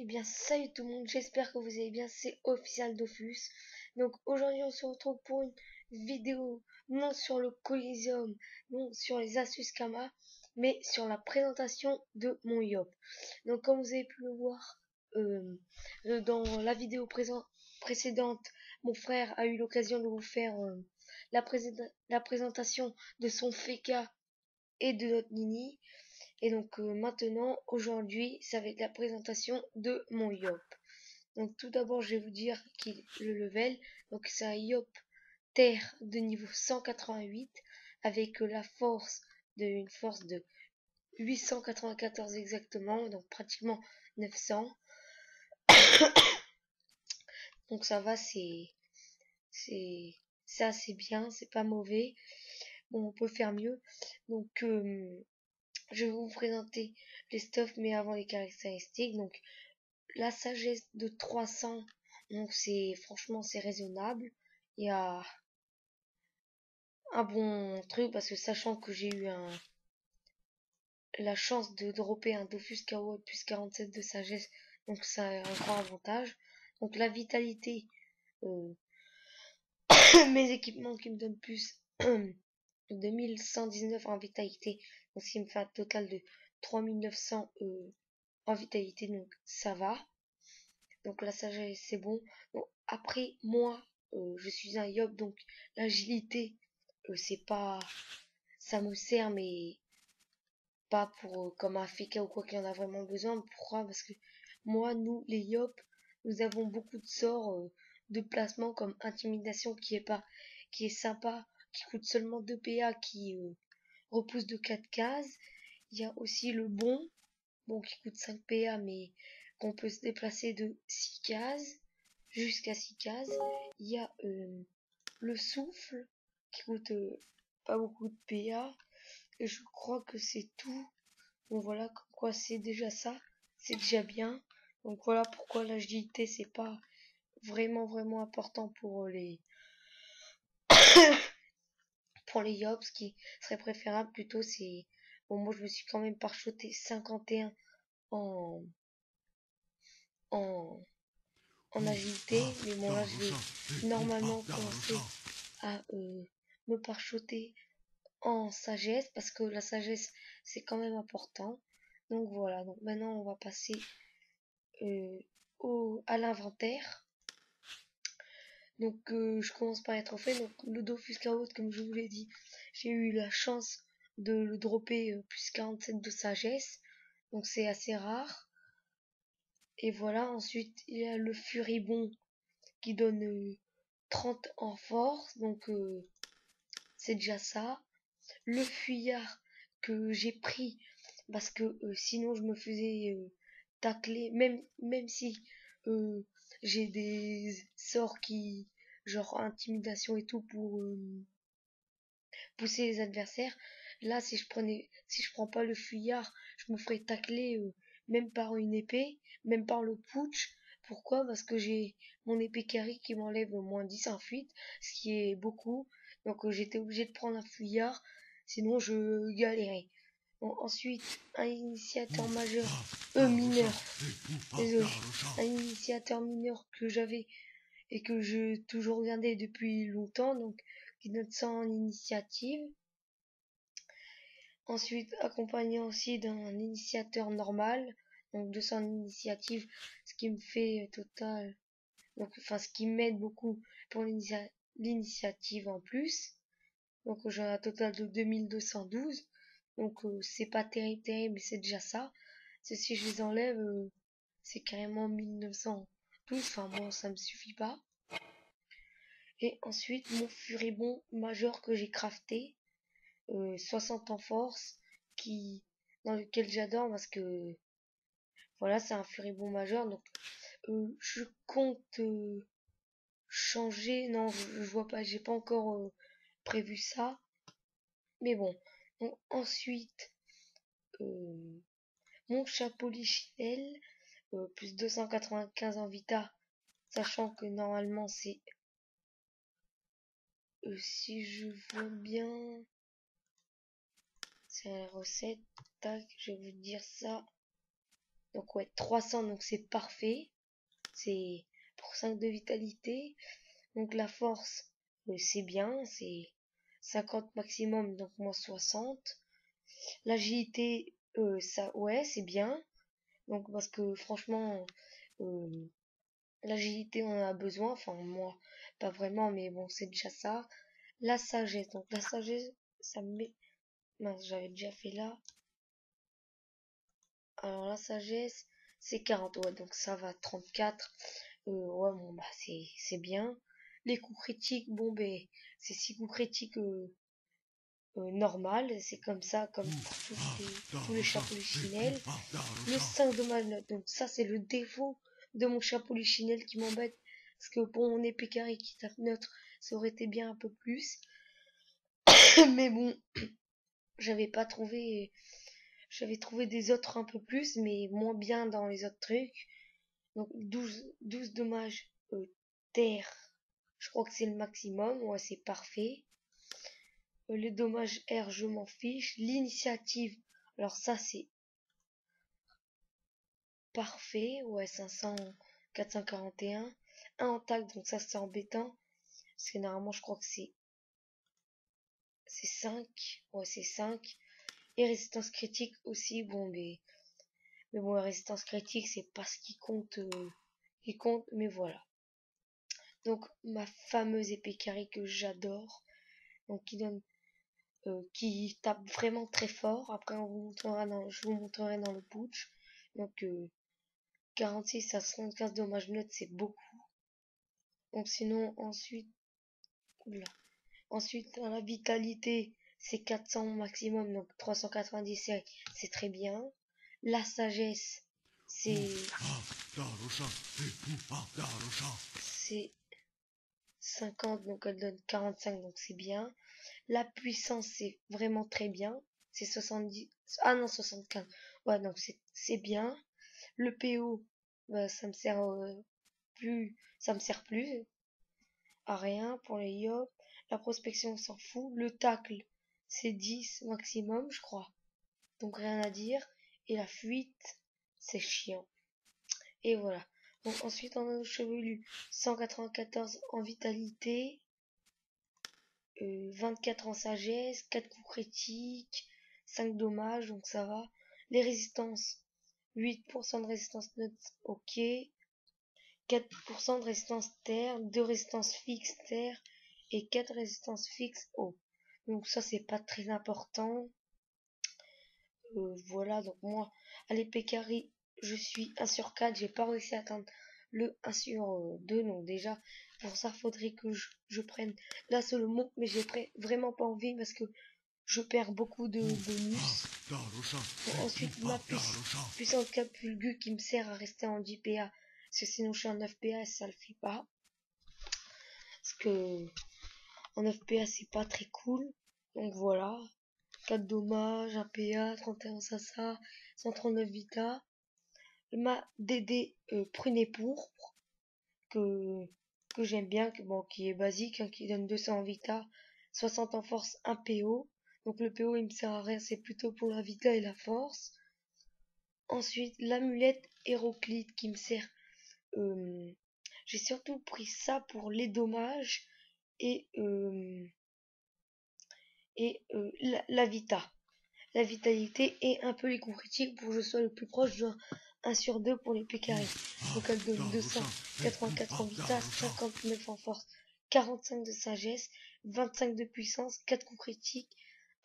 Eh bien, salut tout le monde, j'espère que vous allez bien, c'est Official Dofus. Donc aujourd'hui, on se retrouve pour une vidéo, non sur le Coliseum, non sur les astuces Kama, mais sur la présentation de mon Yop. Donc comme vous avez pu le voir dans la vidéo précédente, mon frère a eu l'occasion de vous faire la présentation de son Feka et de notre Nini. Et donc maintenant, aujourd'hui, ça va être la présentation de mon Yop. Donc tout d'abord, je vais vous dire le level. Donc c'est un Yop Terre de niveau 188 avec une force de 894 exactement, donc pratiquement 900. Donc ça va, c'est ça, c'est bien, c'est pas mauvais. Bon, on peut faire mieux. Donc je vais vous présenter les stuffs, mais avant les caractéristiques. Donc la sagesse de 300, donc franchement c'est raisonnable. Il y a un bon truc parce que sachant que j'ai eu la chance de dropper un Dofus KO plus 47 de sagesse, donc c'est un grand avantage. Donc la vitalité, euh, mes équipements qui me donnent plus 2119 en vitalité, donc ce qui me fait un total de 3900 en vitalité, donc ça va. Donc la sagesse c'est bon. Donc, après moi je suis un Yop, donc l'agilité c'est pas, ça me sert mais pas pour comme un Feka ou quoi qu'il en a vraiment besoin. Pourquoi? Parce que nous les Yop, nous avons beaucoup de sorts de placement comme intimidation qui est sympa, qui coûte seulement 2 PA, qui repousse de 4 cases. Il y a aussi le bon qui coûte 5 PA mais qu'on peut se déplacer de 6 cases jusqu'à 6 cases. Il y a le souffle qui coûte pas beaucoup de PA. Et je crois que c'est tout. Donc voilà, comme quoi c'est déjà ça. C'est déjà bien. Donc voilà pourquoi l'agilité c'est pas vraiment important pour les Yops. Ce qui serait préférable plutôt c'est, bon, moi je me suis quand même parchoté 51 en en en agilité, mais bon là je vais normalement commencer à me parchoter en sagesse parce que la sagesse c'est quand même important. Donc voilà, donc maintenant on va passer à l'inventaire. Donc je commence par être fait. Donc le Dofus Chaos, comme je vous l'ai dit, j'ai eu la chance de le dropper plus 47 de sagesse, donc c'est assez rare. Et voilà, ensuite il y a le Furibond qui donne 30 en force, donc c'est déjà ça. Le Fuyard que j'ai pris parce que sinon je me faisais tacler, même si euh, j'ai des sorts qui, genre intimidation et tout, pour pousser les adversaires. Là, si je prends pas le Fuyard, je me ferais tacler même par une épée, même par le putsch. Pourquoi? Parce que j'ai mon épée carry qui m'enlève moins 10 en fuite, ce qui est beaucoup. Donc j'étais obligé de prendre un fuyard, sinon je galérais. Bon, ensuite, un initiateur majeur, mineur, désolé, un initiateur mineur que j'avais et que je toujours regardé depuis longtemps, donc qui note ça en initiative. Ensuite, accompagné aussi d'un initiateur normal, donc 200 initiatives, ce qui me fait total, donc enfin ce qui m'aide beaucoup pour l'initiative en plus. Donc j'ai un total de 2212. Donc c'est pas terrible, mais c'est déjà ça. Si je les enlève, c'est carrément 1912. Enfin bon, ça me suffit pas. Et ensuite mon furibond majeur que j'ai crafté, 60 en force, dans lequel j'adore parce que voilà, c'est un furibond majeur. Donc je compte changer. Non, je vois pas, j'ai pas encore prévu ça. Mais bon. Donc, ensuite, mon chapeau lichinelle, plus 295 en vita, sachant que normalement c'est, si je vois bien, c'est la recette, tac, je vais vous dire ça. Donc ouais, 300, donc c'est parfait. C'est pour 5 de vitalité. Donc la force, c'est bien, c'est 50 maximum, donc moins 60. L'agilité, ça, ouais, c'est bien. Donc parce que franchement, euh, l'agilité, on en a besoin. Enfin, moi, pas vraiment, mais bon, c'est déjà ça. La sagesse, donc la sagesse, ça me met... Mince, j'avais déjà fait là. Alors la sagesse, c'est 40, ouais, donc ça va, 34. Ouais, bon, bah, c'est bien. Les coups critiques, bon, ben, c'est 6 coups critiques normal, c'est comme ça, comme pour tous les chats polichinelles. Le 5 dommage note, donc ça, c'est le défaut de mon chat polichinelle qui m'embête. Parce que pour mon épée carré qui tape neutre, ça aurait été bien un peu plus. Mais bon, j'avais pas trouvé. J'avais trouvé des autres un peu plus, mais moins bien dans les autres trucs. Donc 12 dommages terre. Je crois que c'est le maximum. Ouais, c'est parfait. Les dommages air, je m'en fiche. L'initiative, alors ça c'est parfait. Ouais, 500, 441. Un en tac, donc ça c'est embêtant. Parce que normalement je crois que c'est 5. Ouais, c'est 5. Et résistance critique aussi. Bon, mais bon, la résistance critique, c'est pas ce qui compte, mais voilà. Donc, ma fameuse épée carrée que j'adore. Donc, qui tape vraiment très fort. Après, je vous montrerai dans le putsch. Donc, 46 à 75 dommages neutres, c'est beaucoup. Donc, sinon, ensuite, oula. Ensuite, dans la vitalité, c'est 400 maximum, donc 397, c'est très bien. La sagesse, c'est 50, donc elle donne 45, donc c'est bien. La puissance, c'est vraiment très bien. C'est 70, ah non, 75. Ouais, donc c'est bien. Le PO, bah, ça me sert plus à rien pour les yop. La prospection, on s'en fout. Le tacle, c'est 10 maximum, je crois. Donc rien à dire. Et la fuite, c'est chiant. Et voilà. Donc ensuite, on a nos chevelus. 194 en vitalité. 24 en sagesse. 4 coups critiques. 5 dommages, donc ça va. Les résistances. 8% de résistance neutre, ok. 4% de résistance terre. 2 résistances fixes terre. Et 4 résistances fixes eau. Donc ça, c'est pas très important. Voilà, donc moi, à l'épée carré, je suis 1 sur 4, j'ai pas réussi à atteindre le 1 sur 2, donc déjà, pour ça, faudrait que je prenne la solo monk, mais j'ai vraiment pas envie parce que je perds beaucoup de bonus. Bon, ensuite, ma puissante capulgu qui me sert à rester en 10 PA, parce que sinon je suis en 9 PA et ça le fait pas. Parce que en 9 PA, c'est pas très cool, donc voilà. 4 dommages, 1 PA, 31 Sasa, 139 Vita. Ma DD pruné pourpre, que, que j'aime bien, bon, qui est basique, hein, qui donne 200 en Vita, 60 en force, 1 PO. Donc le PO il me sert à rien, c'est plutôt pour la Vita et la force. Ensuite, l'amulette Héroclite qui me sert. J'ai surtout pris ça pour les dommages et, la Vita. La vitalité et un peu les coups critiques pour que je sois le plus proche de 1 sur 2 pour les carrés. Donc elle donne 284 en vita, 59 en force, 45 de sagesse, 25 de puissance, 4 coups critiques,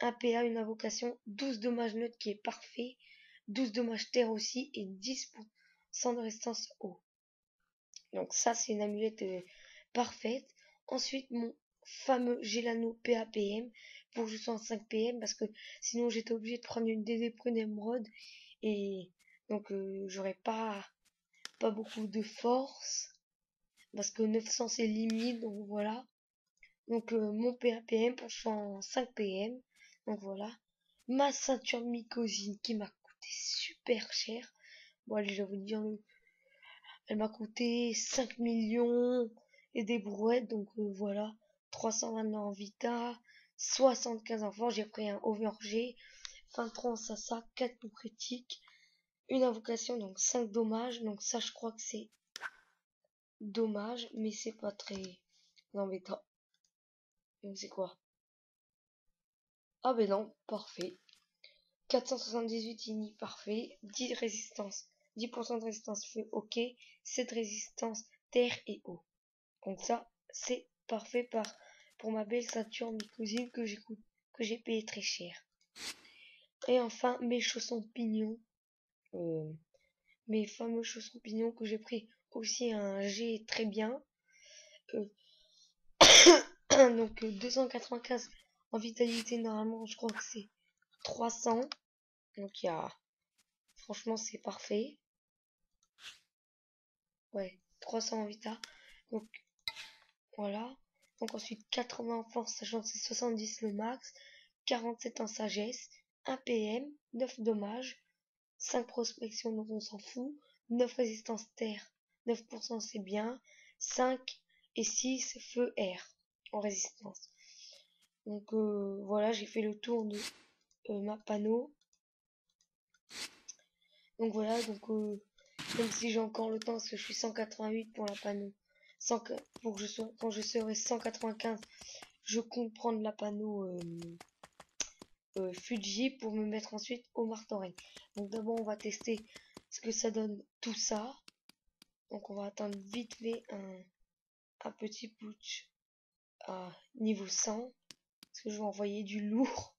1 PA, une invocation, 12 dommages neutres qui est parfait, 12 dommages terre aussi et 10% de résistance eau. Donc ça c'est une amulette parfaite. Ensuite mon fameux Gelano PAPM pour que je sois en 5 PM parce que sinon j'étais obligé de prendre une DD Prune Emerald et donc j'aurais pas beaucoup de force parce que 900 c'est limite, donc voilà. Donc mon PAPM pour que je sois en 5 PM, donc voilà. Ma ceinture mycosine qui m'a coûté super cher. Bon allez, je vais vous dire elle m'a coûté 5 millions et des brouettes, donc voilà. 329 en Vita, 75 en force, j'ai pris un Overg, 23 en Sasa, 4 coups critiques, une invocation, donc 5 dommages. Donc ça, je crois que c'est dommage, mais c'est pas très embêtant. Donc c'est quoi? Ah ben non, parfait. 478 ini, parfait. 10 résistance. 10% de résistance feu, ok. 7 résistance terre et eau. Donc ça, c'est parfait pour ma belle Saturne, mes cousines que j'ai payé très cher. Et enfin, mes chaussons pignons. Mes fameux chaussons pignons que j'ai pris aussi un G très bien. Donc 295 en vitalité, normalement, je crois que c'est 300. Donc il y a... Franchement, c'est parfait. Ouais, 300 en vita. Donc voilà. Donc ensuite 80 en force, sachant que c'est 70 le max. 47 en sagesse. 1 PM. 9 dommages. 5 prospection, donc on s'en fout. 9 résistance terre. 9% c'est bien. 5 et 6 feu air en résistance. Donc voilà, j'ai fait le tour de ma panneau. Donc voilà, donc même si j'ai encore le temps, parce que je suis 188 pour la panneau, pour que quand je serai 195, je compte prendre la panneau Fuji pour me mettre ensuite au marteau-règne. Donc d'abord on va tester ce que ça donne tout ça. Donc on va atteindre vite fait un petit putsch à niveau 100, parce que je vais envoyer du lourd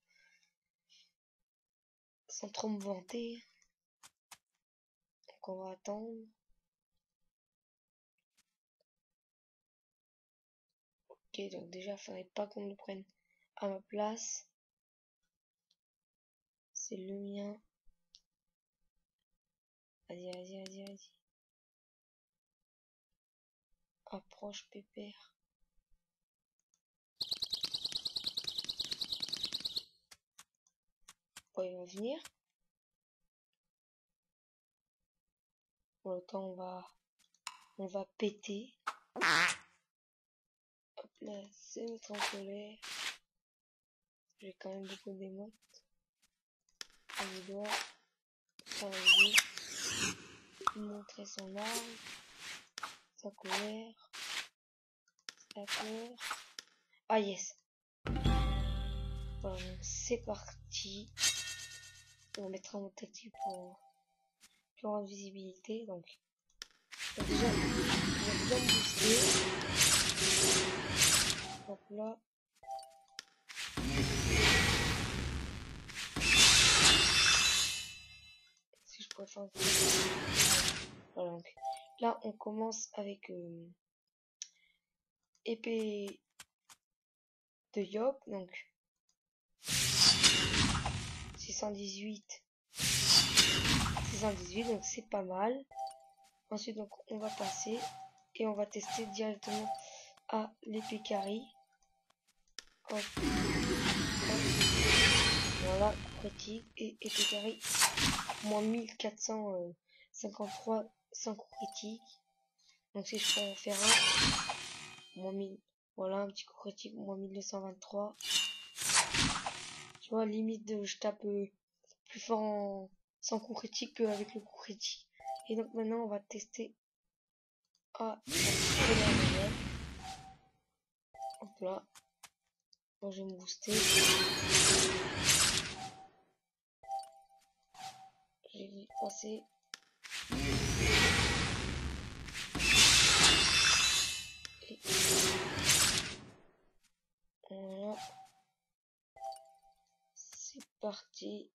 sans trop me vanter. Donc on va attendre. Ok, donc déjà, faudrait pas qu'on le prenne à ma place. C'est le mien. Vas-y, vas-y, vas-y, vas-y. Approche, pépère. Bon, il va venir. Pour le temps, on va péter. Hop là, se mettre en colère. J'ai quand même beaucoup d'émotes. On doit travailler, montrer son arme, sa colère, sa peur. Ah yes. Voilà, donc c'est parti. On mettra mon tactile pour en visibilité. Donc déjà, on va bien booster. Hop là. Si je pourrais faire voilà, donc là on commence avec épée de Yop, donc 618, donc c'est pas mal. Ensuite donc on va passer et on va tester directement à l'épée carry. Hop. Hop. Voilà, critique et épée carry moins 1453 sans coup critique. Donc si je peux en faire un, moins 1000, voilà un petit coup critique moins 1223. Tu vois, limite je tape plus fort sans coup critique qu'avec le coup critique. Et donc maintenant on va tester à la hop là. Bon, je vais me booster. J'ai vu passer. Et voilà. C'est parti.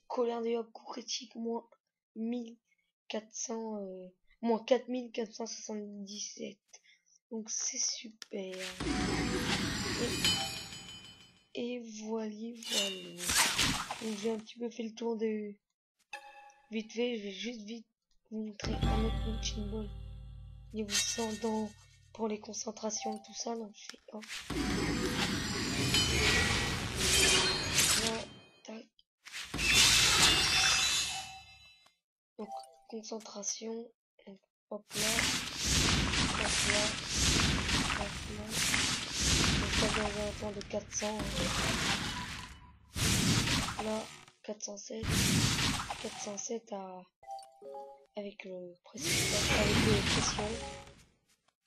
Colère de Yop, coup critique, moins 1400, moins 4477. Donc c'est super. Et voilà. Donc j'ai un petit peu fait le tour de... Vite fait, je vais juste vite vous montrer un autre punching ball. Niveau 100 dans... pour les concentrations, tout ça. Donc je fais hop. Là, tac. Donc concentration. Donc, hop là. Hop là. Hop là. Donc ça dans un temps de 400. Là, 407 avec le pression.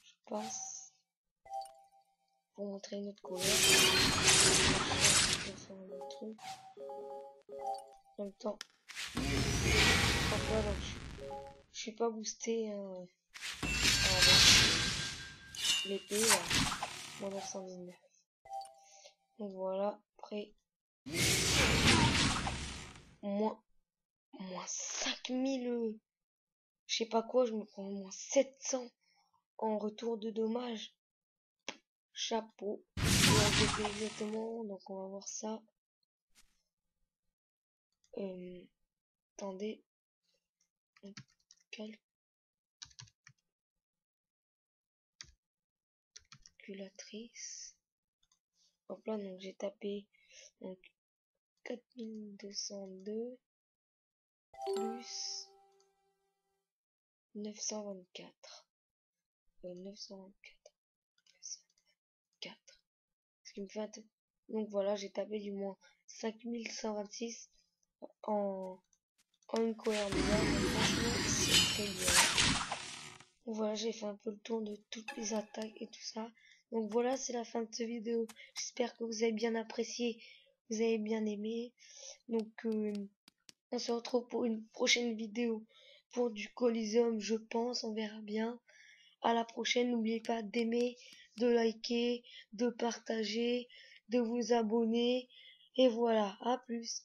Je passe pour montrer une autre couleur. Je vais faire un autre truc. En même temps, hop là, donc je suis pas boosté avec l'épée là, moins 919. Donc voilà, après moins 5000, je sais pas quoi, je me prends moins 700 en retour de dommages. Chapeau. GP exactement, donc on va voir ça. Attendez. Calculatrice. Hop là, donc j'ai tapé donc 4202 plus 924. 924. Ce qui me fait donc voilà, j'ai tapé du moins 5126 en une colère de gamme. Franchement, c'est très bien. Donc voilà, j'ai fait un peu le tour de toutes les attaques et tout ça. Donc voilà, c'est la fin de cette vidéo. J'espère que vous avez bien apprécié, vous avez bien aimé. Donc on se retrouve pour une prochaine vidéo pour du Coliseum, je pense, on verra bien. À la prochaine, n'oubliez pas d'aimer, de liker, de partager, de vous abonner. Et voilà, à plus.